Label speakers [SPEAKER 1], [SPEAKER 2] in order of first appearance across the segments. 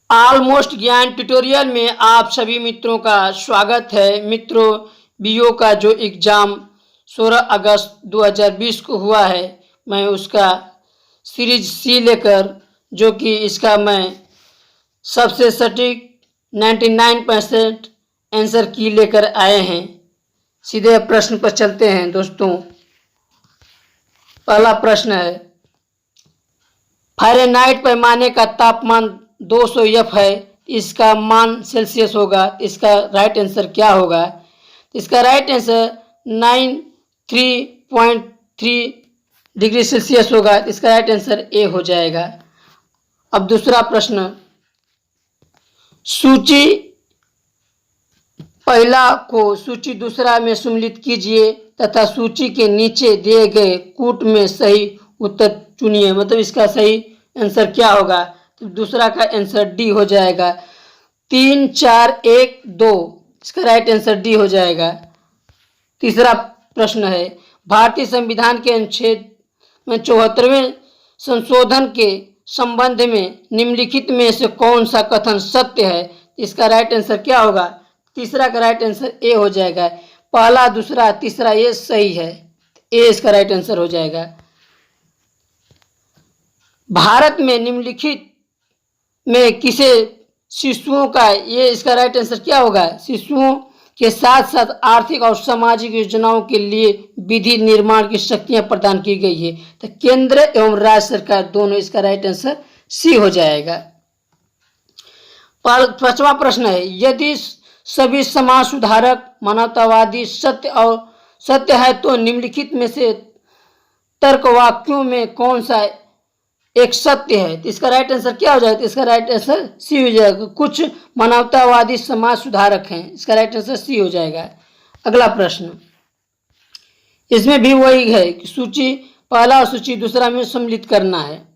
[SPEAKER 1] Almost ज्ञान tutorial में आप सभी मित्रों का स्वागत है। मित्रों, बीओ का जो एग्ज़ाम 16 अगस्त 2020 को हुआ है, मैं उसका सीरीज सी लेकर, जो कि इसका मैं सबसे सटीक 99% आंसर की लेकर आए हैं। सीधे प्रश्न पर चलते हैं दोस्तों। पहला प्रश्न है, फ़ारेनहाइट पैमाने का तापमान 200 एफ है, इसका मान सेल्सियस होगा। इसका राइट आंसर क्या होगा? इसका राइट आंसर 93.3 डिग्री सेल्सियस होगा। इसका राइट आंसर ए हो जाएगा। अब दूसरा प्रश्न, सूची पहला को सूची दूसरा में सम्मिलित कीजिए तथा सूची के नीचे दिए गए कूट में सही उत्तर चुनिए। मतलब इसका सही आंसर क्या होगा? तो दूसरा का आंसर डी हो जाएगा। 3, 4, 1, 2, इसका राइट आंसर डी हो जाएगा। तीसरा प्रश्न है, भारतीय संविधान के अनुच्छेद में 74वें संशोधन के संबंध में निम्नलिखित में से कौन सा कथन सत्य है? इसका राइट आंसर क्या होगा? तीसरा का राइट आंसर ए हो जाएगा। पहला, दूसरा, तीसरा ये सही है। ए इसका राइट आंसर हो जाएगा। भारत में निम्नलिखित में किसे शिशुओं का, ये इसका राइट आंसर क्या होगा? शिशुओं के साथ साथ आर्थिक और सामाजिक योजनाओं के लिए विधि निर्माण की शक्तियां प्रदान की गई है। तो केंद्र एवं राज्य सरकार दोनों, इसका राइट आंसर सी हो जाएगा। पांचवा प्रश्न है, यदि सभी समाज सुधारक मानवतावादी सत्य है तो निम्नलिखित में से तर्क वाक्यों में कौन सा एक सत्य है? तो इसका राइट आंसर क्या हो जाएगा? इसका राइट आंसर सी हो जाएगा। कुछ मानवतावादी समाज सुधारक हैं, इसका राइट आंसर सी हो जाएगा। अगला प्रश्न, इसमें भी वही है कि सूची पहला और सूची दूसरा में सम्मिलित करना है।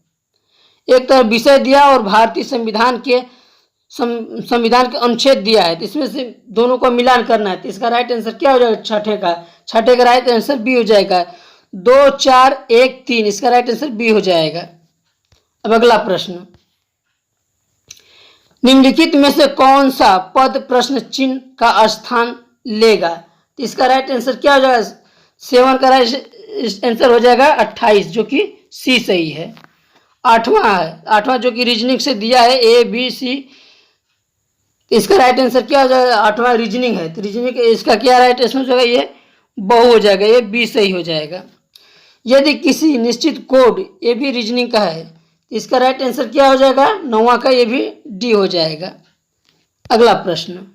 [SPEAKER 1] एक तरफ विषय दिया और भारतीय संविधान के अनुच्छेद दिया है, तो इसमें से दोनों को मिलान करना है। तो इसका राइट आंसर क्या हो जाएगा? छठे का राइट आंसर बी हो जाएगा। 2, 4, 1, 3, इसका राइट आंसर बी हो जाएगा। अब अगला प्रश्न, निम्नलिखित में से कौन सा पद प्रश्न चिन्ह का स्थान लेगा? तो इसका राइट आंसर क्या हो जाएगा? 7 का राइट आंसर हो जाएगा 28, जो कि सी सही है। आठवां जो कि रीजनिंग से दिया है, ए बी सी, इसका राइट आंसर क्या हो जाएगा? आठवां रीजनिंग है, तो रीजनिंग इसका क्या राइट आंसर हो जाएगा? ये बहु हो जाएगा, ये बी सही हो जाएगा। यदि किसी निश्चित कोड, ये भी रीजनिंग का है, इसका राइट आंसर क्या हो जाएगा? 9वां का, ये भी डी हो जाएगा। अगला प्रश्न,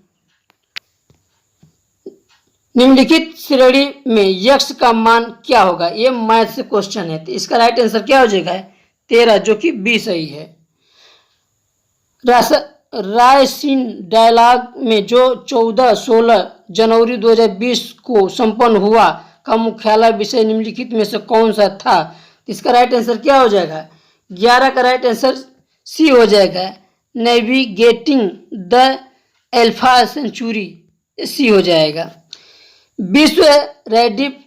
[SPEAKER 1] निम्नलिखित श्रेणी में यक्ष का मान क्या होगा? ये मैथ से क्वेश्चन है, तो इसका राइट आंसर क्या हो जाएगा? 13, जो कि बी सही है। रायसीन डायलॉग में जो 14-16 जनवरी 2020 को संपन्न हुआ का मुख्यालय विषय निम्नलिखित में से कौन सा था? इसका राइट आंसर क्या हो जाएगा? 11 का राइट आंसर सी हो जाएगा। नेविगेटिंग द अल्फा सेंचुरी, सी हो जाएगा। विश्व रैडिप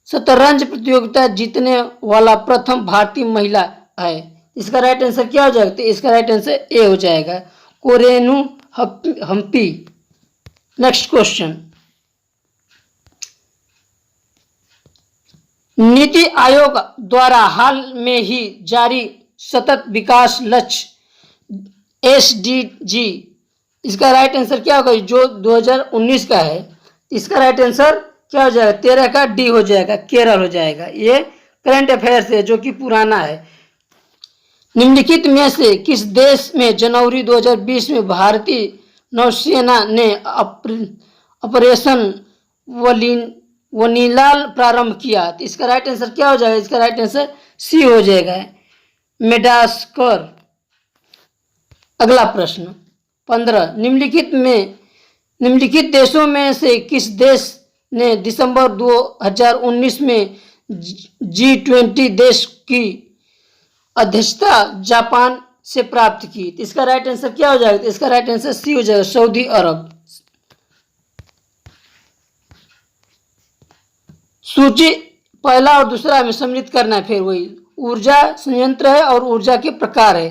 [SPEAKER 1] शतरंज प्रतियोगिता जीतने वाला प्रथम भारतीय महिला है, इसका राइट आंसर क्या हो जाएगा? तो इसका राइट आंसर ए हो जाएगा, कोरेनू हम्पी। नेक्स्ट क्वेश्चन, नीति आयोग द्वारा हाल में ही जारी सतत विकास लक्ष्य एसडीजी, इसका राइट आंसर क्या होगा? जो 2019 का है, इसका राइट आंसर क्या हो जाएगा? 13 का डी हो जाएगा, केरल हो जाएगा। ये करंट अफेयर्स है, जो कि पुराना है। निम्नलिखित में से किस देश में जनवरी 2020 में भारतीय नौसेना ने ऑपरेशन वनीलाल प्रारंभ किया? तो इसका राइट आंसर क्या हो जाएगा? इसका राइट आंसर सी हो जाएगा, मेडागास्कर। अगला प्रश्न 15, निम्नलिखित देशों में से किस देश ने दिसंबर 2019 में G20 देश की अध्यक्षता जापान से प्राप्त की? तो इसका राइट आंसर क्या हो जाएगा? इसका राइट आंसर सी हो जाएगा, सऊदी अरब। सूची पहला और दूसरा में सम्मिलित करना है। फिर वही ऊर्जा संयंत्र है और ऊर्जा के प्रकार है।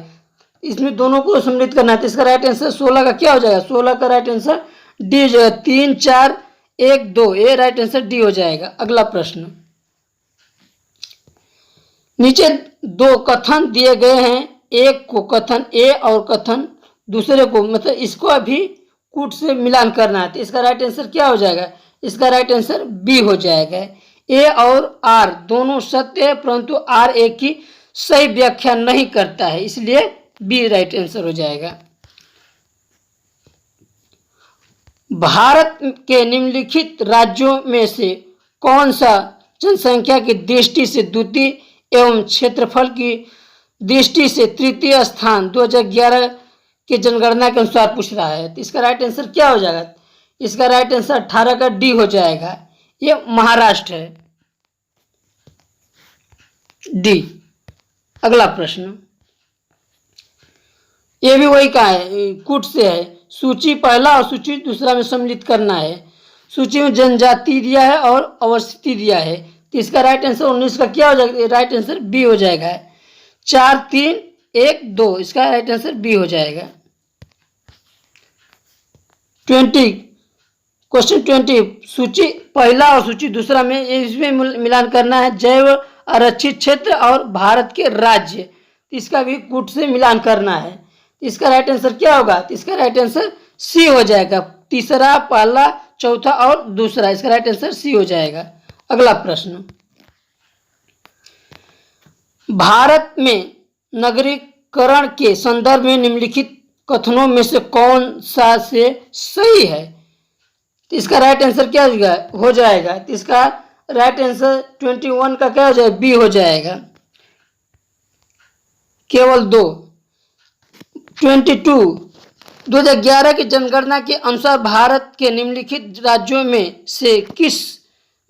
[SPEAKER 1] इसमें दोनों को सम्मिलित करना है, तो इसका राइट आंसर 16 का क्या हो जाएगा, 16 का राइट आंसर डी हो जाएगा। 3 4 1 2, ये राइट आंसर डी हो जाएगा। अगला प्रश्न, नीचे दो कथन दिए गए हैं, एक को कथन ए और कथन दूसरे को, मतलब इसको अभी कूट से मिलान करना है, तो इसका राइट आंसर क्या हो जाएगा, इसका राइट आंसर बी हो जाएगा। ए और आर दोनों सत्य है, परंतु आर ए की सही व्याख्या नहीं करता है, इसलिए बी राइट आंसर हो जाएगा। भारत के निम्नलिखित राज्यों में से कौन सा जनसंख्या की दृष्टि से द्वितीय एवं क्षेत्रफल की दृष्टि से तृतीय स्थान 2011 के जनगणना के अनुसार पूछ रहा है, तो इसका राइट आंसर क्या हो जाएगा, इसका राइट आंसर 18 का डी हो जाएगा। ये महाराष्ट्र है, डी। अगला प्रश्न, ये भी वही का है, कूट से है। सूची पहला और सूची दूसरा में सम्मिलित करना है। सूची में जनजाति दिया है और अवस्थिति दिया है, तो इसका राइट आंसर 19 का क्या हो जाएगा, राइट आंसर बी हो जाएगा। 4 3 1 2, इसका राइट आंसर बी हो जाएगा। 20 क्वेश्चन 20, सूची पहला और सूची दूसरा में इसमें मिलान करना है। जैव आरक्षित क्षेत्र और भारत के राज्य, इसका भी कूट से मिलान करना है, इसका राइट आंसर क्या होगा, इसका राइट आंसर सी हो जाएगा। तीसरा, पहला, चौथा और दूसरा, इसका राइट आंसर सी हो जाएगा। अगला प्रश्न, भारत में नगरीकरण के संदर्भ में निम्नलिखित कथनों में से कौन सा से सही है, तो इसका राइट आंसर क्या हो जाएगा, तो इसका राइट आंसर 21 का क्या हो जाएगा, बी हो जाएगा। केवल 2। 22, 2011 की जनगणना के अनुसार भारत के निम्नलिखित राज्यों में से किस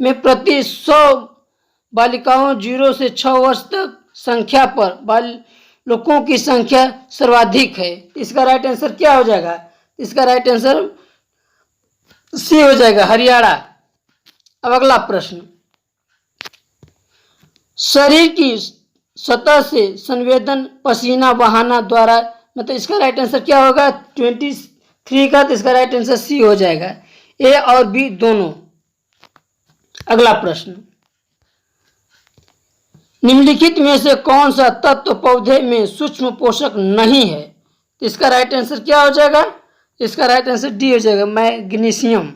[SPEAKER 1] में प्रति 100 बालिकाओं 0 से 6 वर्ष तक संख्या पर बालकों की संख्या सर्वाधिक है, इसका राइट आंसर क्या हो जाएगा, इसका राइट आंसर सी हो जाएगा, हरियाणा। अब अगला प्रश्न, शरीर की सतह से संवेदन पसीना बहाना द्वारा, मतलब इसका राइट आंसर क्या होगा 23 का, तो इसका राइट आंसर सी हो जाएगा, ए और बी दोनों। अगला प्रश्न, निम्नलिखित में से कौन सा तत्व पौधे में सूक्ष्म पोषक नहीं है, तो इसका राइट आंसर क्या हो जाएगा, इसका राइट आंसर डी हो जाएगा, मैग्नीशियम।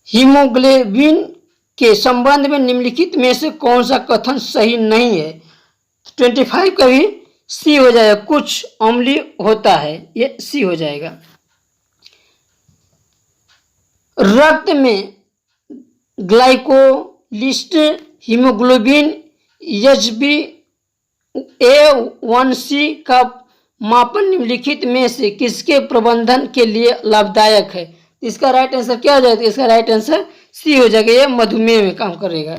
[SPEAKER 1] हीमोग्लोबिन के संबंध में निम्नलिखित में से कौन सा कथन सही नहीं है, 25 का भी सी हो जाएगा, कुछ अम्लीय होता है, ये सी हो जाएगा। रक्त में ग्लाइकोलिस्ट हीमोग्लोबिन HbA1c का मापन निम्नलिखित में से किसके प्रबंधन के लिए लाभदायक है, इसका राइट आंसर क्या हो जाएगा, इसका राइट आंसर सी हो जाएगा, ये मधुमेह में काम करेगा।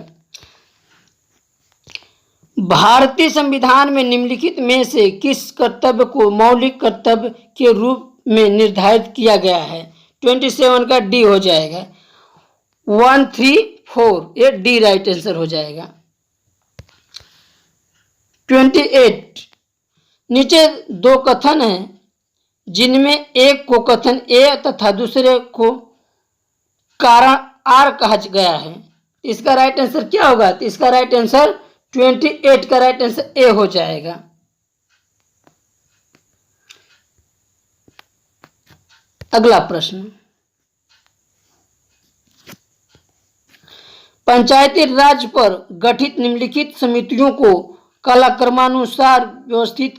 [SPEAKER 1] भारतीय संविधान में निम्नलिखित में से किस कर्तव्य को मौलिक कर्तव्य के रूप में निर्धारित किया गया है, 27 का डी हो जाएगा। 1 3 4, ये डी राइट आंसर हो जाएगा। 28, नीचे दो कथन हैं जिनमें एक को कथन ए तथा दूसरे को कारण आर कहा गया है, इसका राइट आंसर क्या होगा, तो इसका राइट आंसर 28 का राइट आंसर ए हो जाएगा। अगला प्रश्न, पंचायती राज पर गठित निम्नलिखित समितियों को कालक्रमानुसार व्यवस्थित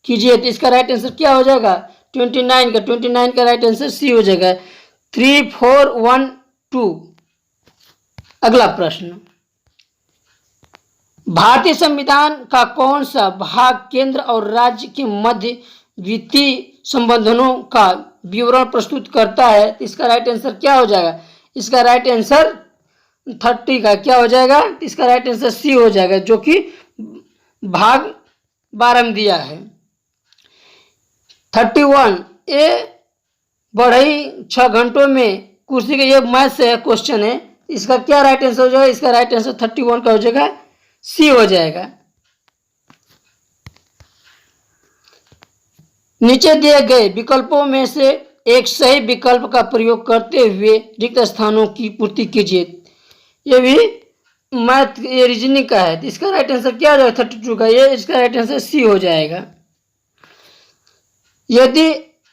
[SPEAKER 1] कीजिए, तो इसका राइट आंसर क्या हो जाएगा, 29 का राइट आंसर सी हो जाएगा। 3 4 1 2। अगला प्रश्न, भारतीय संविधान का कौन सा भाग केंद्र और राज्य के मध्य वित्तीय संबंधों का विवरण प्रस्तुत करता है, तो इसका राइट आंसर क्या हो जाएगा, इसका राइट आंसर 30 का क्या हो जाएगा, इसका राइट आंसर सी हो जाएगा, जो कि भाग 12 में दिया है। 31, ये बढ़ई 6 घंटों में कुर्सी का ये मैथ से क्वेश्चन है, इसका क्या राइट आंसर हो जाएगा, इसका राइट आंसर 31 का हो जाएगा, सी हो जाएगा। नीचे दिए गए विकल्पों में से एक सही विकल्प का प्रयोग करते हुए रिक्त स्थानों की पूर्ति कीजिए। ये भी मैथ ये रीजनिंग का है, तो इसका राइट आंसर क्या हो जाएगा 32 का, ये इसका राइट आंसर सी हो जाएगा। यदि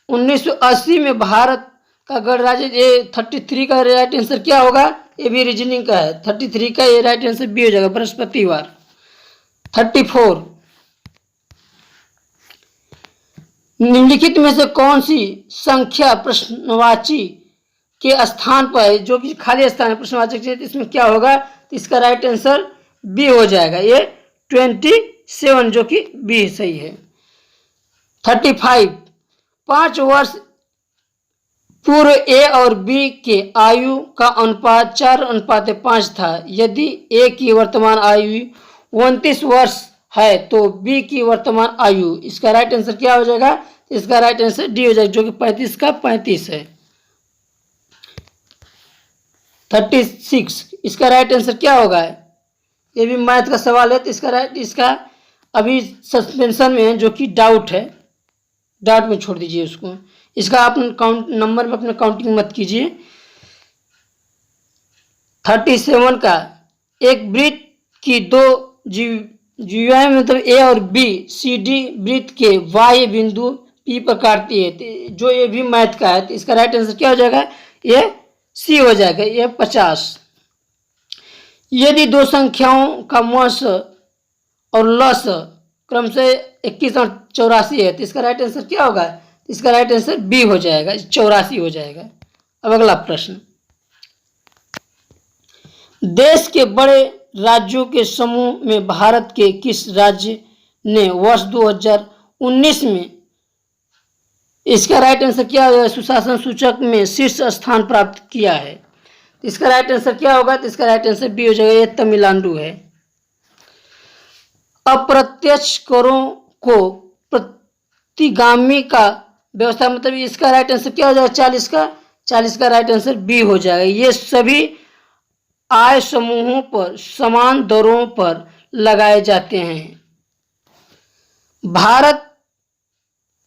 [SPEAKER 1] 1980 में भारत का गणराज्य, ये 33 का राइट आंसर क्या होगा, ये भी रीजनिंग का है, 33 का ये राइट आंसर बी हो जाएगा, बृहस्पतिवार। 34 निम्नलिखित में से कौन सी संख्या प्रश्नवाची के स्थान पर, जो भी खाली स्थान है प्रश्नवाचक से, इसमें क्या होगा, तो इसका राइट आंसर बी हो जाएगा, ये 27 जो कि बी सही है। 35 5 वर्ष पूर्व ए और बी के आयु का अनुपात 4:5 था। यदि ए की वर्तमान आयु 29 वर्ष है तो बी की वर्तमान आयु, इसका राइट आंसर क्या हो जाएगा, इसका राइट आंसर डी हो जाएगा, जो कि 35 का 35 है। 36 इसका राइट आंसर क्या होगा, ये भी मैथ का सवाल है, तो इसका अभी सस्पेंशन में है, जो कि डाउट है, डाउट में छोड़ दीजिए उसको, इसका आप काउंट नंबर में अपने काउंटिंग मत कीजिए। 37 का एक वृत्त की दो जीवाएं मतलब ए और बी सी डी वृत्त के बाह्य बिंदु पी पर काटती है, जो ये भी मैथ का है, तो इसका राइट आंसर क्या हो जाएगा, ये सी हो जाएगा, ये 50। यदि दो संख्याओं का मस और लस क्रमशः 21 और 84 है, तो इसका राइट आंसर क्या होगा, इसका राइट आंसर बी हो जाएगा, 84 हो जाएगा। अब अगला प्रश्न, देश के बड़े राज्यों के समूह में भारत के किस राज्य ने वर्ष 2019 में, इसका राइट आंसर क्या होगा, सुशासन सूचक में शीर्ष स्थान प्राप्त किया है, तो इसका राइट आंसर क्या होगा, तो इसका राइट आंसर बी हो जाएगा, ये तमिलनाडु है। अप्रत्यक्ष करों को प्रतिगामी का व्यवस्था मतलब इसका राइट आंसर क्या हो जाएगा, 40 का राइट आंसर बी हो जाएगा। ये सभी आय समूहों पर समान दरों पर लगाए जाते हैं। भारत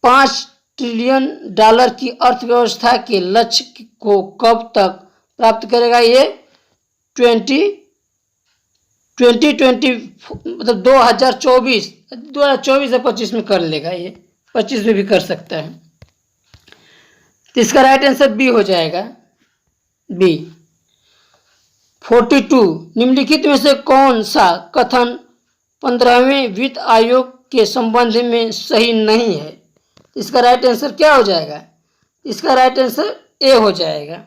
[SPEAKER 1] 5 ट्रिलियन डॉलर की अर्थव्यवस्था के लक्ष्य को कब तक प्राप्त करेगा, ये 2020 मतलब 2024 या 25 में कर लेगा, ये 25 में भी कर सकता है, तो इसका राइट आंसर बी हो जाएगा, बी। 42 निम्नलिखित में से कौन सा कथन 15वें वित्त आयोग के संबंध में सही नहीं है, इसका राइट आंसर क्या हो जाएगा, इसका राइट आंसर ए हो जाएगा।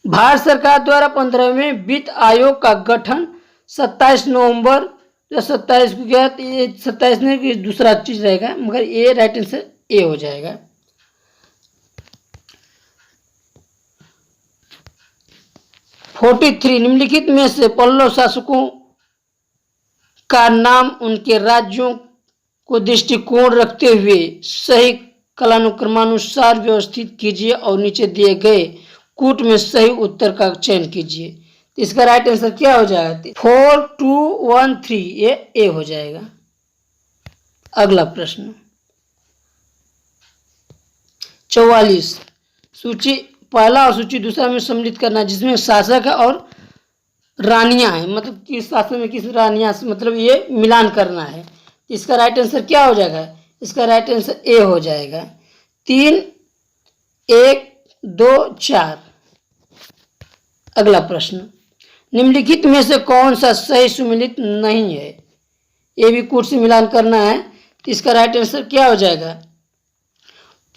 [SPEAKER 1] भारत सरकार द्वारा 15वें वित्त आयोग का गठन 27 नवंबर 27 को किया, ये 27 ने कि दूसरा चीज रहेगा, मगर ये राइट आंसर ए हो जाएगा। 43 निम्नलिखित में से पल्लव शासकों का नाम उनके राज्यों को दृष्टिकोण रखते हुए सही कालानुक्रमानुसार व्यवस्थित कीजिए और नीचे दिए गए कूट में सही उत्तर का चयन कीजिए, इसका राइट आंसर क्या हो जाएगा, 4213 ये ए हो जाएगा। अगला प्रश्न 44 सूची पहला और सूची दूसरा में सम्मिलित करना, जिसमें शासक है और रानियां हैं, मतलब किस शासन में किस रानियां, मतलब ये मिलान करना है, इसका राइट आंसर क्या हो जाएगा, इसका राइट आंसर ए हो जाएगा। 3 1 2 4। अगला प्रश्न निम्नलिखित में से कौन सा सही सुमिलित नहीं है, ये भी कूट से मिलान करना है, तो इसका राइट आंसर क्या हो जाएगा,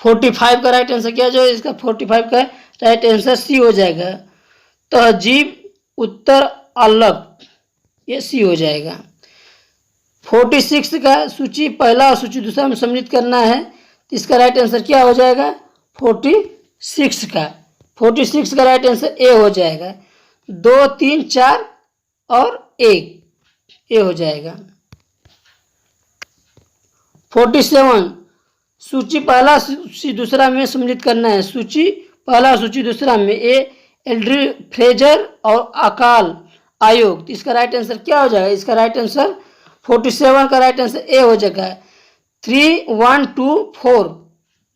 [SPEAKER 1] 45 का राइट आंसर क्या हो जाएगा, इसका 45 का राइट आंसर सी हो जाएगा। तहजीब उत्तर अलग, ये सी हो जाएगा। 46 का सूची पहला और सूची दूसरा में सम्मिलित करना है, तो इसका राइट आंसर क्या हो जाएगा, 46 का राइट आंसर ए हो जाएगा। 2 3 4 और 1 ए हो जाएगा। 47 सूची पहला सूची दूसरा में सम्मिलित करना है, सूची पहला सूची दूसरा में ए एल्ड्री फ्रेजर और अकाल आयोग, तो इसका राइट आंसर क्या हो जाएगा, इसका राइट आंसर 47 का राइट आंसर ए हो जाएगा। 3, 1, 2, 4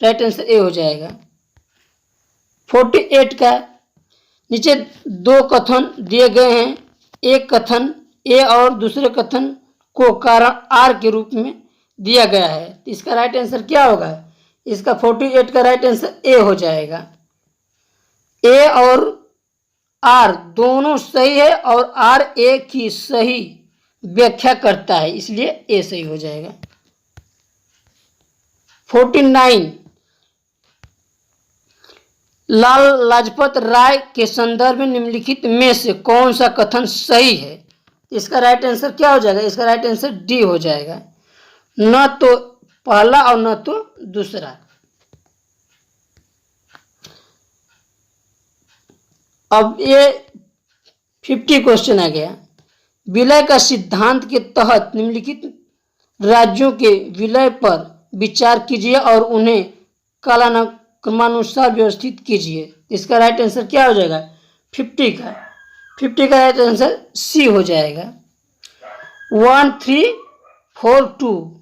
[SPEAKER 1] राइट आंसर ए हो जाएगा। 48 का नीचे दो कथन दिए गए हैं, एक कथन ए और दूसरे कथन को कारण आर के रूप में दिया गया है, तो इसका राइट आंसर क्या होगा? इसका 48 का राइट आंसर ए हो जाएगा। ए और आर दोनों सही है और आर ए की सही व्याख्या करता है, इसलिए ए सही हो जाएगा। 49 लाल लाजपत राय के संदर्भ में निम्नलिखित में से कौन सा कथन सही है? इसका राइट आंसर क्या हो जाएगा? इसका राइट आंसर डी हो जाएगा, न तो पहला और न तो दूसरा। अब ये 50 क्वेश्चन आ गया। विलय का सिद्धांत के तहत निम्नलिखित राज्यों के विलय पर विचार कीजिए और उन्हें कालानुक्रमानुसार व्यवस्थित कीजिए। इसका राइट आंसर क्या हो जाएगा? 50 का राइट आंसर सी हो जाएगा। 1, 3, 4, 2।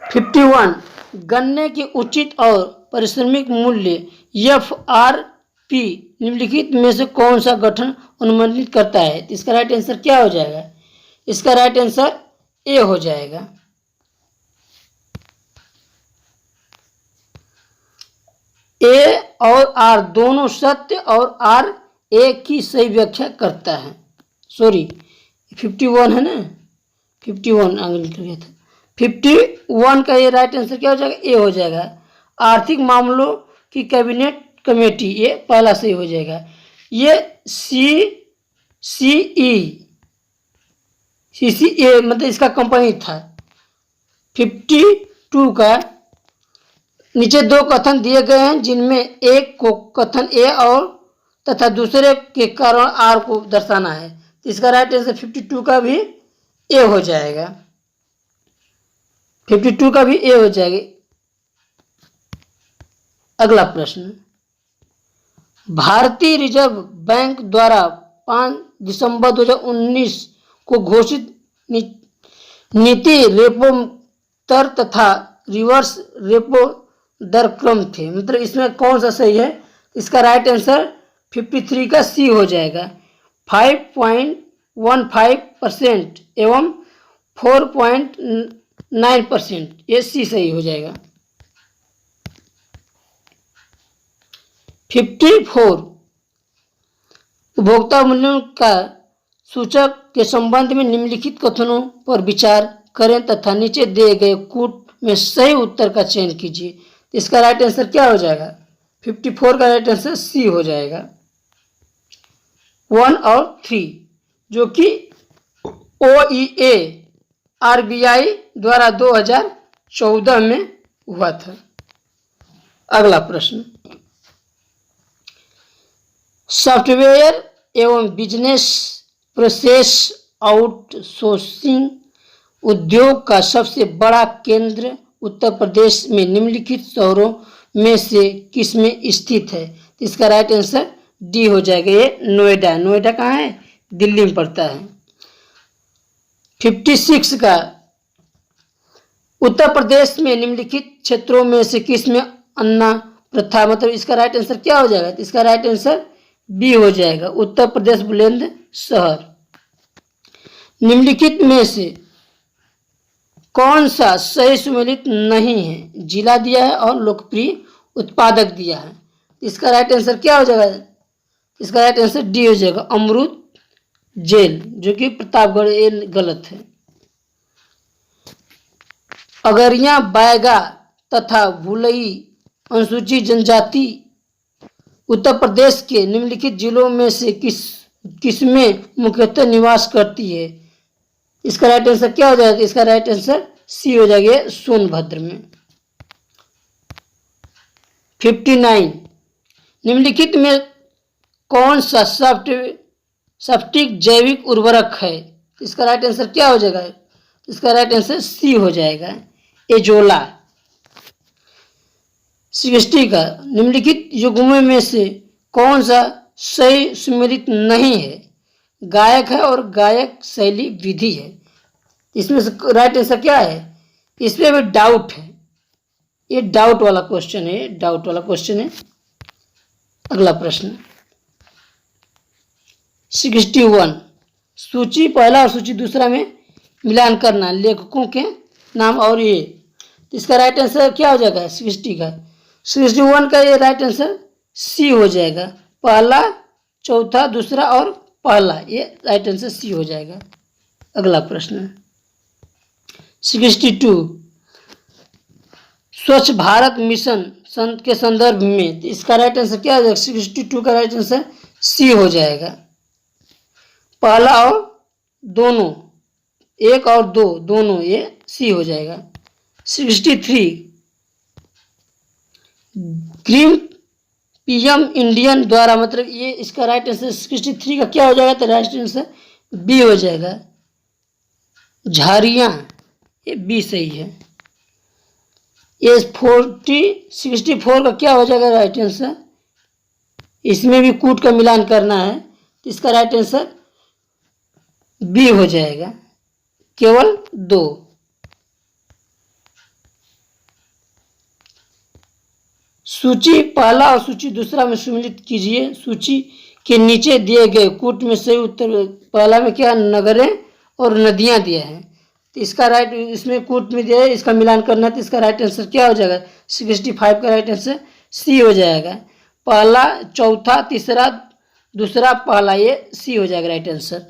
[SPEAKER 1] 51 गन्ने की उचित और पारिश्रमिक मूल्य FRP निम्नलिखित में से कौन सा गठन अनुमोदित करता है? इसका राइट आंसर क्या हो जाएगा? इसका राइट आंसर ए हो जाएगा। ए और आर दोनों सत्य और आर ए की सही व्याख्या करता है। सॉरी 51 है ना, 51 आगे निकल गया था। 51 का ये राइट आंसर क्या हो जाएगा? ए हो जाएगा। आर्थिक मामलों की कैबिनेट कमेटी, ये पहला सही हो जाएगा। ये CCE मतलब इसका कंपनी था। 52 का नीचे दो कथन दिए गए हैं जिनमें एक को कथन ए और तथा दूसरे के कारण आर को दर्शाना है, इसका राइट आंसर 52 का भी ए हो जाएगा। 52 का भी ए हो जाएगा। अगला प्रश्न, भारतीय रिजर्व बैंक द्वारा 5 दिसंबर 2019 को घोषित नीति रेपो दर तथा रिवर्स रेपो दर क्रम थे, मतलब इसमें कौन सा सही है? इसका राइट आंसर 53 का सी हो जाएगा। 5.15% एवं 4.9%, ये सी सही हो जाएगा। 54 उपभोक्ता मूल्यों का सूचक के संबंध में निम्नलिखित कथनों पर विचार करें तथा नीचे दिए गए कूट में सही उत्तर का चयन कीजिए। इसका राइट आंसर क्या हो जाएगा? 54 का राइट आंसर सी हो जाएगा। 1 और 3 जो कि OEA RBI द्वारा 2014 में हुआ था। अगला प्रश्न, सॉफ्टवेयर एवं बिजनेस प्रोसेस आउटसोर्सिंग उद्योग का सबसे बड़ा केंद्र उत्तर प्रदेश में निम्नलिखित शहरों में से किस में स्थित है? इसका राइट आंसर डी हो जाएगा, ये नोएडा। नोएडा कहाँ है? दिल्ली में पड़ता है। 56 का उत्तर प्रदेश में निम्नलिखित क्षेत्रों में से किस में अन्ना प्रथा, मतलब इसका राइट आंसर क्या हो जाएगा? इसका राइट आंसर बी हो जाएगा, उत्तर प्रदेश बुलंद शहर। निम्नलिखित में से कौन सा सही सुमेलित नहीं है? जिला दिया है और लोकप्रिय उत्पादक दिया है, इसका राइट आंसर क्या हो जाएगा? इसका राइट आंसर डी हो जाएगा, अमृत जेल, जो कि प्रतापगढ़, ये गलत है। अगरिया, बैगा तथा भुलई अनुसूचित जनजाति उत्तर प्रदेश के निम्नलिखित जिलों में से किसमें मुख्यतः निवास करती है? इसका राइट आंसर क्या हो जाएगा? इसका राइट आंसर सी हो जाएगा, सोनभद्र में। 59 निम्नलिखित में कौन सा सप्टिक जैविक उर्वरक है? इसका राइट आंसर क्या हो जाएगा? इसका राइट आंसर सी हो जाएगा, एजोला। 60 का निम्नलिखित युग्मों में से कौन सा सही सुमेलित नहीं है? गायक है और गायक शैली विधि है, इसमें से राइट आंसर क्या है? इसमें भी डाउट है, ये डाउट वाला क्वेश्चन है, डाउट वाला क्वेश्चन है। अगला प्रश्न 61, सूची पहला और सूची दूसरा में मिलान करना, लेखकों के नाम और ये, तो इसका राइट आंसर क्या हो जाएगा? 60 का 61 का ये राइट आंसर सी हो जाएगा। पहला, चौथा, दूसरा और पहला, ये राइट आंसर सी हो जाएगा। अगला प्रश्न 62, स्वच्छ भारत मिशन के संदर्भ में, तो इसका राइट आंसर क्या हो जाएगा? 62 का राइट आंसर सी हो जाएगा। पहला और दोनों, एक और दो दोनों, ये सी हो जाएगा। 63, ग्रीन पीएम इंडियन द्वारा, मतलब ये इसका राइट आंसर 63 का क्या हो जाएगा? तो राइट आंसर बी हो जाएगा, झाड़ियाँ, ये बी सही है। ये 64 का क्या हो जाएगा राइट आंसर? इसमें भी कूट का मिलान करना है, तो इसका राइट आंसर बी हो जाएगा, केवल 2। सूची पहला और सूची दूसरा में सम्मिलित कीजिए। सूची के नीचे दिए गए कूट में सही उत्तर, पहला में क्या? नगरें और नदियां दिया है, तो इसका राइट, इसमें कूट में दिया है, इसका मिलान करना है, तो इसका राइट आंसर क्या हो जाएगा? 65 का राइट आंसर सी हो जाएगा। पहला, चौथा, तीसरा, दूसरा, पहला, ये सी हो जाएगा राइट आंसर।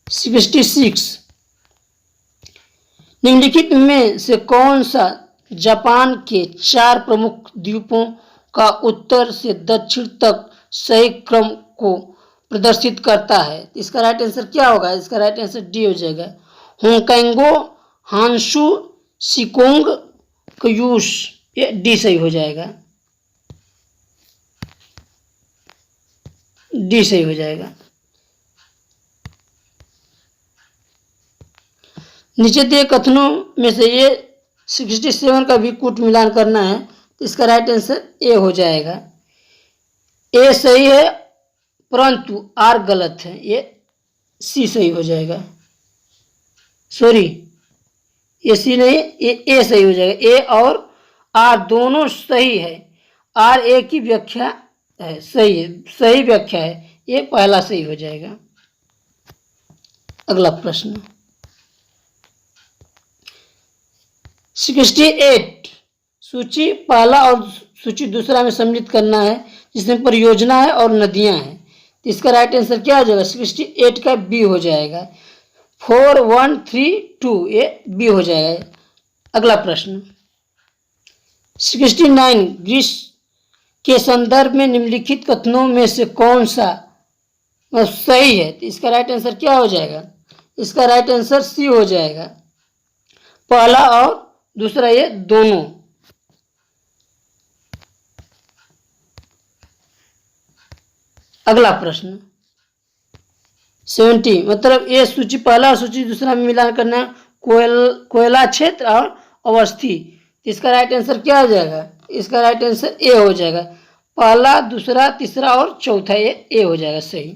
[SPEAKER 1] 66, निम्नलिखित में से कौन सा जापान के 4 प्रमुख द्वीपों का उत्तर से दक्षिण तक सही क्रम को प्रदर्शित करता है? इसका राइट आंसर क्या होगा? इसका राइट आंसर डी हो जाएगा, होंगकोंगो, हांशु, शिकोंग, क्यूश, ये डी सही हो जाएगा, डी सही हो जाएगा। नीचे दिए कथनों में से ये 67 का भी कूट मिलान करना है, तो इसका राइट आंसर ए हो जाएगा। ए सही है परंतु आर गलत है, ये सी सही हो जाएगा। सॉरी, ये सी नहीं, ये ए सही हो जाएगा। ए और आर दोनों सही है, आर ए की व्याख्या है, सही है, सही व्याख्या है, ये पहला सही हो जाएगा। अगला प्रश्न 68, सूची पहला और सूची दूसरा में सम्मिलित करना है, जिसमें परियोजना है और नदियां हैं, तो इसका राइट आंसर क्या हो जाएगा? 68 का बी हो जाएगा। 4, 1, 3, 2, ये बी हो जाएगा। अगला प्रश्न 69, ग्रीस के संदर्भ में निम्नलिखित कथनों में से कौन सा सही है? तो इसका राइट आंसर क्या हो जाएगा? इसका राइट आंसर सी हो जाएगा, पहला और दूसरा, ये दोनों। अगला प्रश्न 70, मतलब ये सूची पहला और सूची दूसरा में मिलान करना है, कोयला क्षेत्र और अवस्थी, इसका राइट आंसर क्या हो जाएगा? इसका राइट आंसर ए हो जाएगा, पहला, दूसरा, तीसरा और चौथा, ये ए हो जाएगा सही।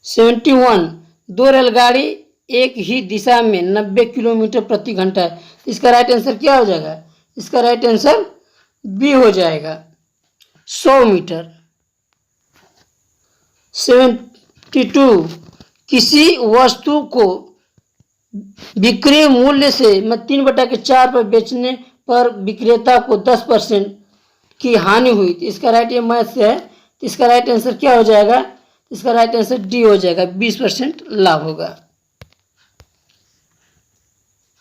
[SPEAKER 1] 71, 2 रेलगाड़ी एक ही दिशा में 90 किलोमीटर प्रति घंटा है, इसका राइट आंसर क्या हो जाएगा? इसका राइट आंसर बी हो जाएगा, 100 मीटर। 72, किसी वस्तु को विक्रय मूल्य से 3/4 पर बेचने पर विक्रेता को 10% की हानि हुई, तो इसका राइट, ये मैथ से है, तो इसका राइट आंसर क्या हो जाएगा? इसका राइट आंसर डी हो जाएगा, 20% लाभ होगा।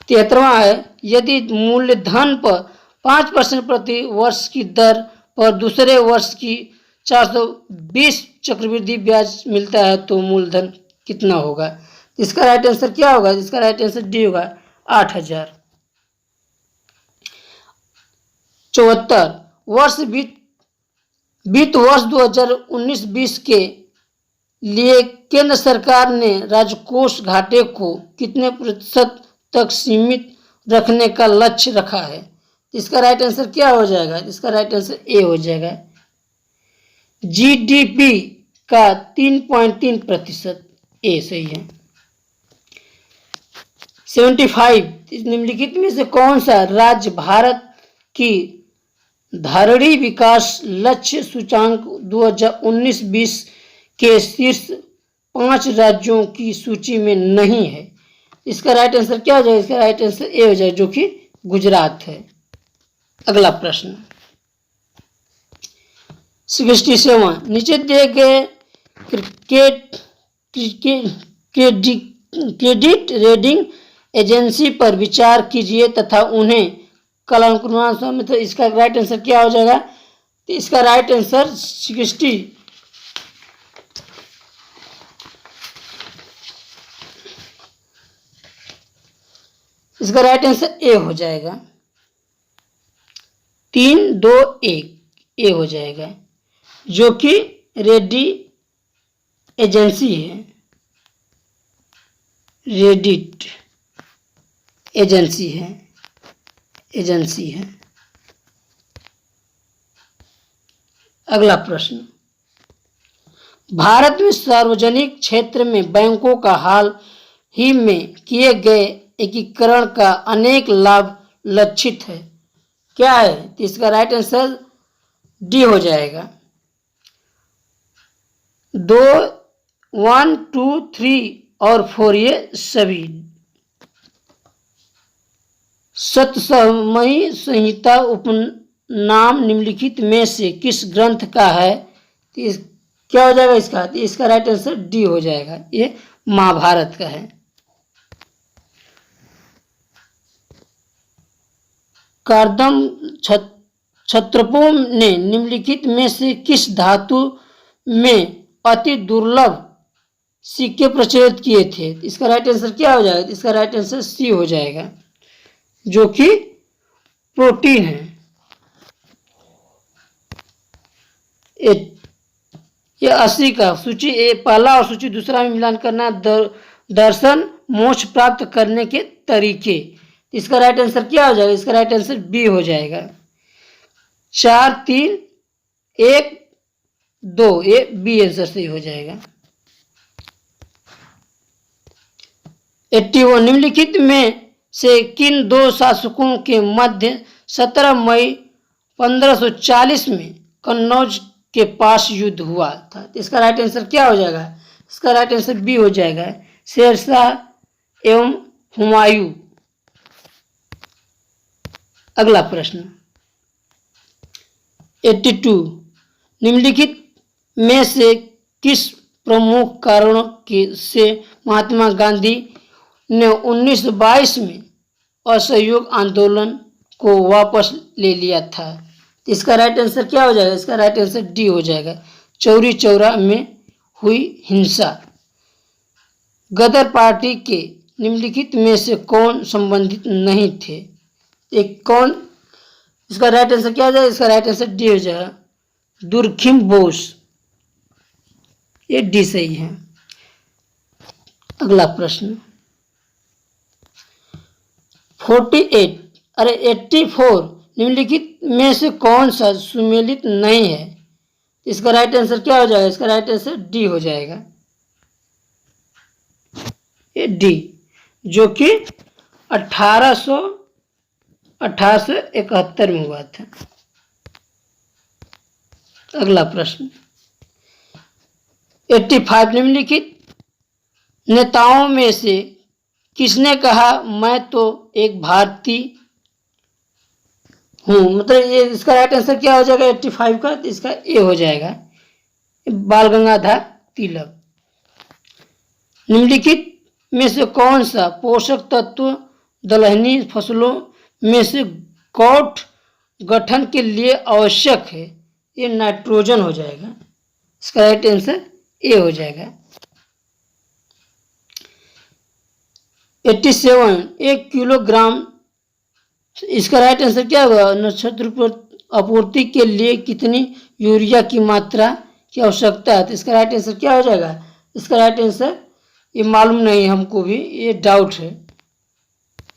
[SPEAKER 1] 73वां है, यदि मूलधन पर 5% प्रति वर्ष की दर पर दूसरे वर्ष की 420 चक्रवृद्धि ब्याज मिलता है तो मूलधन कितना होगा? इसका राइट आंसर क्या होगा? इसका राइट आंसर डी होगा, 8000। 74, वित्त वर्ष 2019-20 के लिए केंद्र सरकार ने राजकोष घाटे को कितने प्रतिशत तक सीमित रखने का लक्ष्य रखा है? इसका राइट आंसर क्या हो जाएगा? इसका राइट आंसर ए हो जाएगा, जीडीपी का 3.3%, ए सही है। 75 निम्नलिखित में से कौन सा राज्य भारत की धारणीय विकास लक्ष्य सूचांक 2019-20 के शीर्ष 5 राज्यों की सूची में नहीं है? इसका राइट आंसर क्या हो जाएगा? इसका राइट आंसर ए हो जाएगा, जो कि गुजरात है। अगला प्रश्न 67 नीचे दिए गए क्रेडिट रेटिंग एजेंसी पर विचार कीजिए तथा उन्हें कालानुक्रम में, तो इसका राइट आंसर क्या हो जाएगा? तो इसका राइट आंसर 60 इसका राइट आंसर ए हो जाएगा। 3, 2, 1 ए हो जाएगा, जो कि रेडी एजेंसी है, रेडिट एजेंसी है। अगला प्रश्न भारत में सार्वजनिक क्षेत्र में बैंकों का हाल ही में किए गए एकीकरण का अनेक लाभ लक्षित है, क्या है? तो इसका राइट आंसर डी हो जाएगा। 2, 1, 2, 3 और 4 ये सभी। सतसमयी संहिता उपनाम निम्नलिखित में से किस ग्रंथ का है? तो क्या हो जाएगा इसका? तो इसका राइट आंसर डी हो जाएगा, ये महाभारत का है। कार्दम क्षत्रपों ने निम्नलिखित में से किस धातु में अति दुर्लभ सिक्के प्रचलित किए थे? इसका राइट आंसर क्या हो जाएगा? इसका राइट आंसर सी हो जाएगा, जो कि प्रोटीन है। ये 80 का सूची पहला और सूची दूसरा में मिलान करना दर्शन मोक्ष प्राप्त करने के तरीके। इसका राइट आंसर क्या हो जाएगा? इसका राइट आंसर बी हो जाएगा। 4, 3, 1, 2 ये बी आंसर सही हो जाएगा। 81 निम्नलिखित में से किन दो शासकों के मध्य 17 मई 1540 में कन्नौज के पास युद्ध हुआ था? तो इसका राइट आंसर क्या हो जाएगा? इसका राइट आंसर बी हो जाएगा, शेरशाह एवं हुमायूं। अगला प्रश्न 82 निम्नलिखित में से किस प्रमुख कारणों से महात्मा गांधी ने 1922 में असहयोग आंदोलन को वापस ले लिया था? इसका राइट आंसर क्या हो जाएगा? इसका राइट आंसर डी हो जाएगा, चौरी चौरा में हुई हिंसा। गदर पार्टी के निम्नलिखित में से कौन संबंधित नहीं थे? एक कौन? इसका राइट आंसर क्या हो जाएगा? इसका राइट आंसर डी हो जाएगा, दुर्खिम बोस। ये डी सही है। अगला प्रश्न 84 निम्नलिखित में से कौन सा सुमेलित नहीं है? इसका राइट आंसर क्या हो जाएगा? इसका राइट आंसर डी हो जाएगा, ये डी, जो कि 1871 में हुआ था। अगला प्रश्न 85 निम्नलिखित नेताओं में से किसने कहा मैं तो एक भारतीय हूँ? मतलब ये इसका राइट आंसर क्या हो जाएगा 85 का? तो इसका ए हो जाएगा, बाल गंगाधर तिलक। निम्नलिखित में से कौन सा पोषक तत्व दलहनी फसलों में से गौठ गठन के लिए आवश्यक है? ये नाइट्रोजन हो जाएगा, इसका राइट आंसर ए हो जाएगा। 87 1 किलोग्राम, इसका राइट आंसर क्या होगा? नक्षत्र पर आपूर्ति के लिए कितनी यूरिया की मात्रा की आवश्यकता है? तो इसका राइट आंसर क्या हो जाएगा? इसका राइट आंसर ये मालूम नहीं हमको भी, ये डाउट है,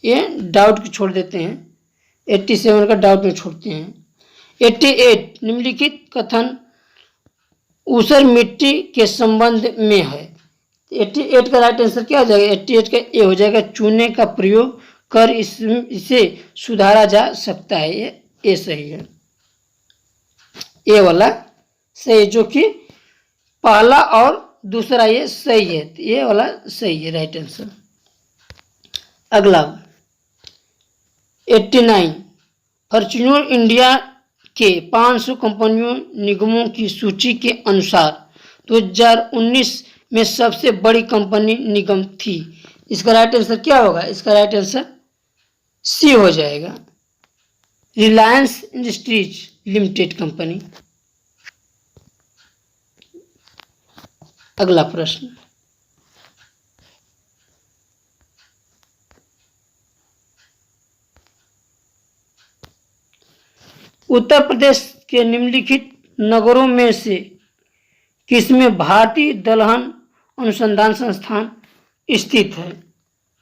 [SPEAKER 1] ये डाउट छोड़ देते हैं। 87 का डाउट में छोड़ते हैं। 88 निम्नलिखित कथन ऊसर मिट्टी के संबंध में है? 88 का राइट आंसर क्या हो जाएगा? 88 का ए हो जाएगा, चूने का प्रयोग कर इसे सुधारा जा सकता है। ये ए सही है, ए वाला सही, जो कि पहला और दूसरा ये सही है, ये वाला सही है राइट आंसर। अगला 89, फॉर्च्यूनर इंडिया के 500 कंपनियों निगमों की सूची के अनुसार 2019 में सबसे बड़ी कंपनी निगम थी। इसका राइट आंसर क्या होगा? इसका राइट आंसर सी हो जाएगा, रिलायंस इंडस्ट्रीज लिमिटेड कंपनी। अगला प्रश्न, उत्तर प्रदेश के निम्नलिखित नगरों में से किसमें भारतीय दलहन अनुसंधान संस्थान स्थित है?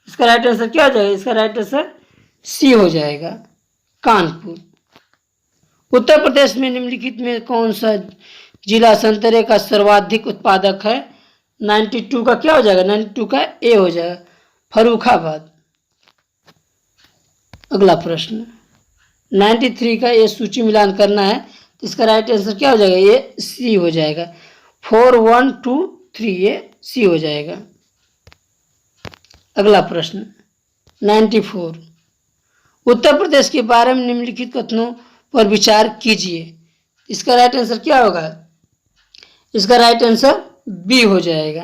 [SPEAKER 1] इसका राइट आंसर क्या हो जाएगा? इसका राइट आंसर सी हो जाएगा, कानपुर। उत्तर प्रदेश में निम्नलिखित में कौन सा जिला संतरे का सर्वाधिक उत्पादक है? 92 का क्या हो जाएगा? 92 का ए हो जाएगा, फर्रुखाबाद। अगला प्रश्न 93 का ये सूची मिलान करना है, तो इसका राइट आंसर क्या हो जाएगा? ये सी हो जाएगा, 4 1 2 3, ये सी हो जाएगा। अगला प्रश्न 94, उत्तर प्रदेश के बारे में निम्नलिखित कथनों पर विचार कीजिए। इसका राइट आंसर क्या होगा? इसका राइट आंसर बी हो जाएगा,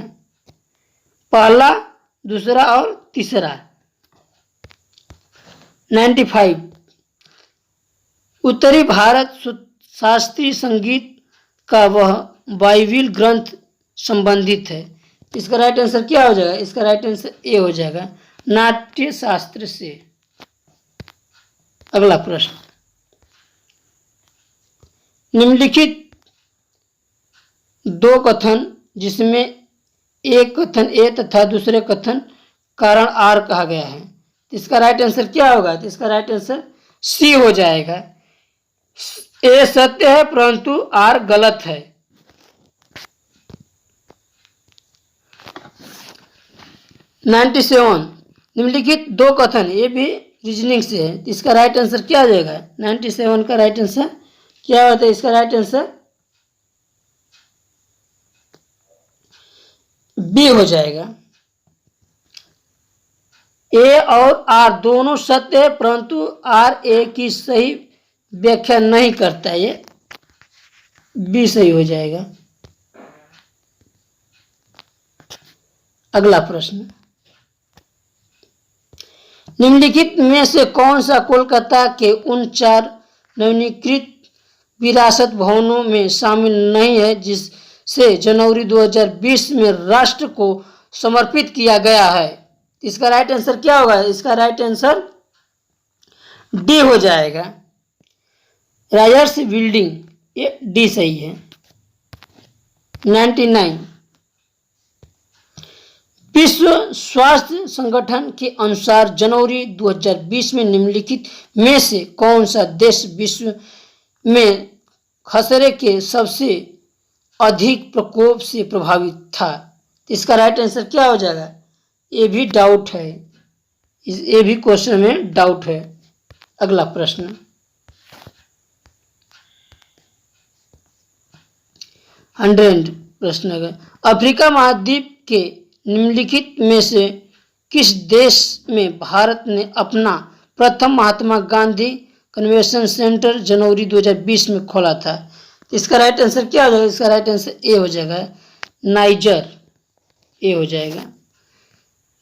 [SPEAKER 1] पहला, दूसरा और तीसरा। 95, उत्तरी भारत शास्त्रीय संगीत का वह बाइबिल ग्रंथ संबंधित है। इसका राइट आंसर क्या हो जाएगा? इसका राइट आंसर ए हो जाएगा, नाट्य शास्त्र से। अगला प्रश्न, निम्नलिखित दो कथन जिसमें एक कथन ए तथा दूसरे कथन कारण आर कहा गया है, इसका राइट आंसर क्या होगा? तो इसका राइट आंसर सी हो जाएगा, ए सत्य है परंतु आर गलत है। 97, निम्नलिखित दो कथन, ये भी रीजनिंग से है, इसका राइट आंसर क्या आ जाएगा? 97 का राइट आंसर क्या होता है? इसका राइट आंसर बी हो जाएगा, ए और आर दोनों सत्य है परंतु आर ए की सही व्याख्या नहीं करता है, ये बी सही हो जाएगा। अगला प्रश्न, निम्नलिखित में से कौन सा कोलकाता के उन 4 नवीनीकृत विरासत भवनों में शामिल नहीं है जिसे जनवरी 2020 में राष्ट्र को समर्पित किया गया है? इसका राइट आंसर क्या होगा? इसका राइट आंसर डी हो जाएगा, राजर्स बिल्डिंग, ये डी सही है। 99, विश्व स्वास्थ्य संगठन के अनुसार जनवरी 2020 में निम्नलिखित में से कौन सा देश विश्व में खसरे के सबसे अधिक प्रकोप से प्रभावित था? इसका राइट आंसर क्या हो जाएगा? ये भी डाउट है, ये भी क्वेश्चन में डाउट है। अगला प्रश्न, प्रश्न है, अफ्रीका महाद्वीप के निम्नलिखित में से किस देश में भारत ने अपना प्रथम महात्मा गांधी कन्वेंशन सेंटर जनवरी 2020 में खोला था? इसका राइट आंसर क्या हो जाएगा? इसका राइट आंसर ए हो जाएगा, नाइजर, ए हो जाएगा।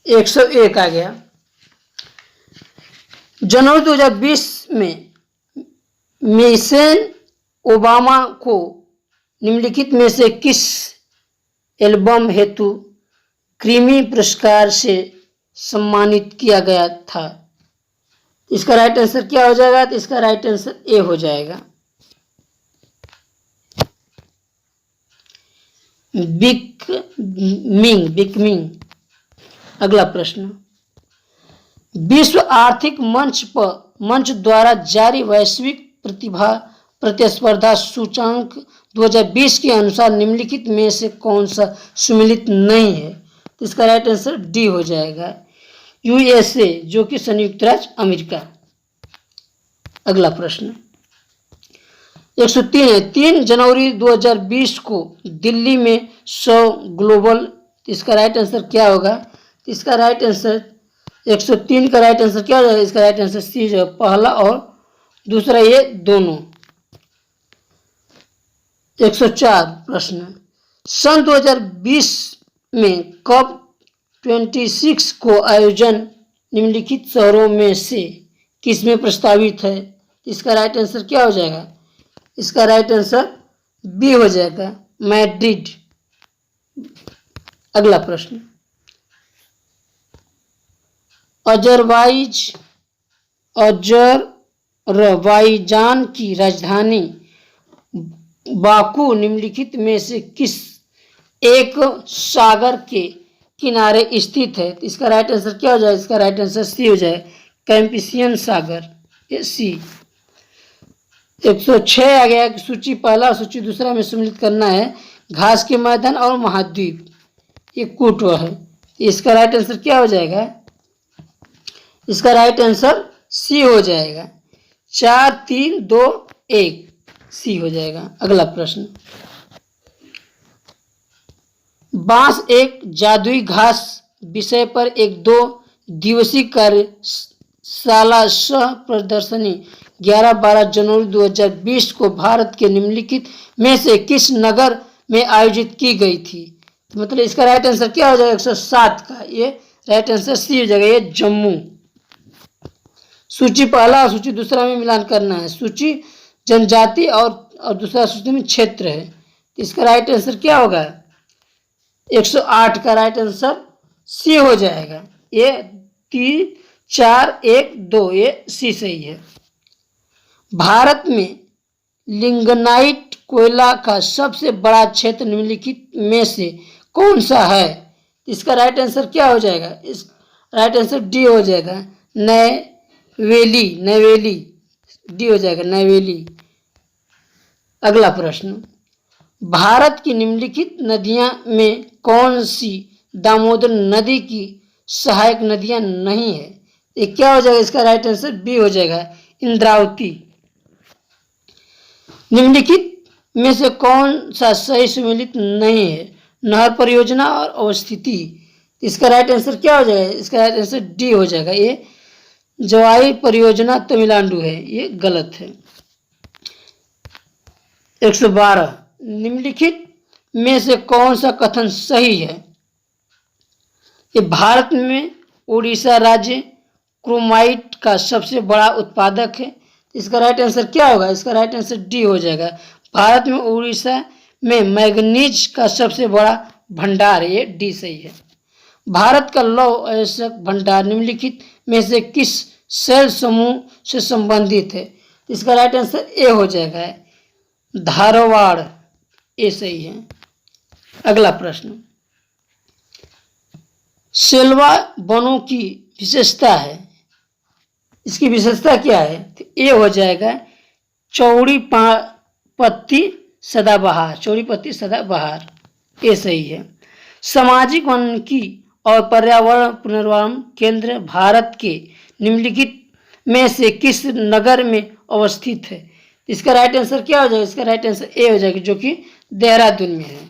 [SPEAKER 1] 101 आ गया, जनवरी 2020 में मिशेल ओबामा को निम्नलिखित में से किस एल्बम हेतु ग्रैमी पुरस्कार से सम्मानित किया गया था? इसका राइट आंसर क्या हो जाएगा? तो इसका राइट आंसर ए हो जाएगा, बिकमिंग। अगला प्रश्न, विश्व आर्थिक मंच द्वारा जारी वैश्विक प्रतिस्पर्धा सूचांक 2020 के अनुसार निम्नलिखित में से कौन सा सम्मिलित नहीं है? तो इसका राइट आंसर डी हो जाएगा, यूएसए, जो कि संयुक्त राज्य अमेरिका। अगला प्रश्न 103 है, 3 जनवरी 2020 को दिल्ली में 100 ग्लोबल, इसका राइट आंसर क्या होगा? इसका राइट आंसर 103 का राइट आंसर क्या हो जाएगा? इसका राइट आंसर सी जो पहला और दूसरा ये दोनों। 104 प्रश्न, सन 2020 में कप 26 को आयोजन निम्नलिखित शहरों में से किसमें प्रस्तावित है? इसका राइट आंसर क्या हो जाएगा? इसका राइट आंसर बी हो जाएगा, मैड्रिड। अगला प्रश्न, अजरबैजान की राजधानी बाकू निम्नलिखित में से किस एक सागर के किनारे स्थित है? इसका राइट आंसर क्या हो जाएगा? इसका राइट आंसर सी हो जाए, कैंपिसियन सागर, ये सी। 106 आ गया कि सूची पहला और सूची दूसरा में सम्मिलित करना है। घास के मैदान और महाद्वीप, ये कूट है। इसका राइट आंसर क्या हो जाएगा? इसका राइट आंसर सी हो जाएगा, 4 3 2 1 सी हो जाएगा। अगला प्रश्न, बांस एक जादुई घास विषय पर एक 2 दिवसीय कार्यशाला सह प्रदर्शनी 11-12 जनवरी 2020 को भारत के निम्नलिखित में से किस नगर में आयोजित की गई थी? मतलब इसका राइट आंसर क्या हो जाएगा? 107 का ये राइट आंसर सी हो जाएगा, ये जम्मू। सूची पहला और सूची दूसरा में मिलान करना है। सूची जनजाति और दूसरा सूची में क्षेत्र है। इसका राइट आंसर क्या होगा? 108 का राइट आंसर सी हो जाएगा, ये 3 4 1 2 ये सी सही है। भारत में लिग्नाइट कोयला का सबसे बड़ा क्षेत्र निम्नलिखित में से कौन सा है? इसका राइट आंसर क्या हो जाएगा? इस राइट आंसर डी हो जाएगा, नैवेली डी हो जाएगा, नैवेली। अगला प्रश्न, भारत की निम्नलिखित नदियां में कौन सी दामोदर नदी की सहायक नदियां नहीं है? ये क्या हो जाएगा? इसका राइट आंसर बी हो जाएगा, इंद्रावती। निम्नलिखित में से कौन सा सही सम्मिलित नहीं है? नहर परियोजना और अवस्थिति। इसका राइट आंसर क्या हो जाएगा? इसका राइट आंसर डी हो जाएगा, ये जवाई परियोजना तमिलनाडु है, ये गलत है। 112, निम्नलिखित में से कौन सा कथन सही है? ये भारत में उड़ीसा राज्य क्रोमाइट का सबसे बड़ा उत्पादक है। इसका राइट आंसर क्या होगा? इसका राइट आंसर डी हो जाएगा, भारत में उड़ीसा में मैग्नीज का सबसे बड़ा भंडार है, ये डी सही है। भारत का लौह अयस्क भंडार निम्नलिखित में से किस सेल समूह से संबंधित है? इसका राइट आंसर ए हो जाएगा, धारवाड़, ए सही है। अगला प्रश्न, सेल्वा वनों की विशेषता है, इसकी विशेषता क्या है? तो ए हो जाएगा, चौड़ी पत्ती सदाबहार, चौड़ी पत्ती सदाबहार, ये सही है। सामाजिक वानिकी और पर्यावरण पुनर्वास केंद्र भारत के निम्नलिखित में से किस नगर में अवस्थित है? इसका राइट आंसर क्या हो जाएगा? इसका राइट आंसर ए हो जाएगा, जो कि देहरादून में है।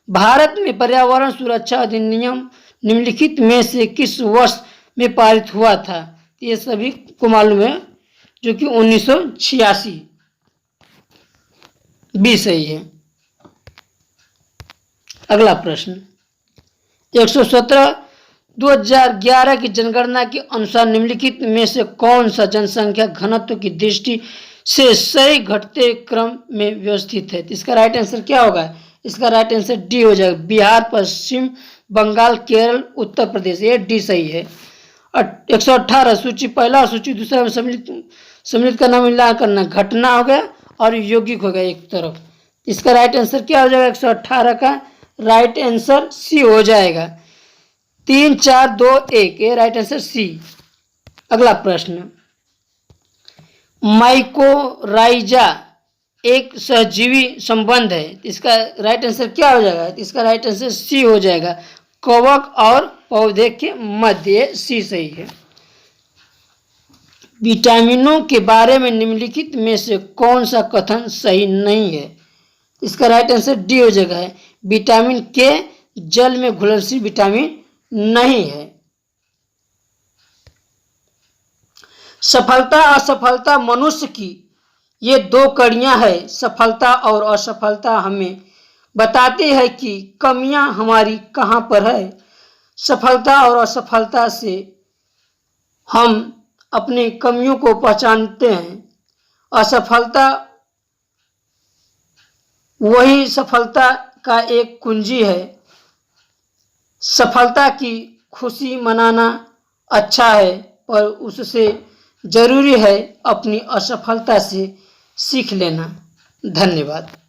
[SPEAKER 1] भारत में पर्यावरण सुरक्षा अधिनियम निम्नलिखित में से किस वर्ष में पारित हुआ था? ये सभी को मालूम है, जो कि 1986, बी सही है। अगला प्रश्न, 117, 2011 की जनगणना के अनुसार निम्नलिखित में से कौन सा जनसंख्या घनत्व की दृष्टि से सही घटते क्रम में व्यवस्थित है? इसका राइट आंसर क्या होगा? इसका राइट आंसर डी हो जाएगा, बिहार, पश्चिम बंगाल, केरल, उत्तर प्रदेश, ये डी सही है। 118, सूची पहला और सूची दूसरा में सम्मिलित करना, मिलान करना, घटना हो गया और यौगिक हो गया एक तरफ। इसका राइट आंसर क्या हो जाएगा? 118 का राइट आंसर सी हो जाएगा, 3 4 2 1, ये राइट आंसर सी। अगला प्रश्न, माइकोराइजा एक सहजीवी संबंध है, इसका राइट आंसर क्या हो जाएगा? इसका राइट आंसर सी हो जाएगा, कवक और पौधे के मध्य, सी सही है। विटामिनों के बारे में निम्नलिखित में से कौन सा कथन सही नहीं है? इसका राइट आंसर डी हो जाएगा है। विटामिन के जल में घुलनशील विटामिन नहीं है। सफलता असफलता मनुष्य की ये दो कड़ियां है। सफलता और असफलता हमें बताती है कि कमियां हमारी कहाँ पर है। सफलता और असफलता से हम अपनी कमियों को पहचानते हैं। असफलता वही सफलता का एक कुंजी है। सफलता की खुशी मनाना अच्छा है, पर उससे जरूरी है अपनी असफलता से सीख लेना। धन्यवाद।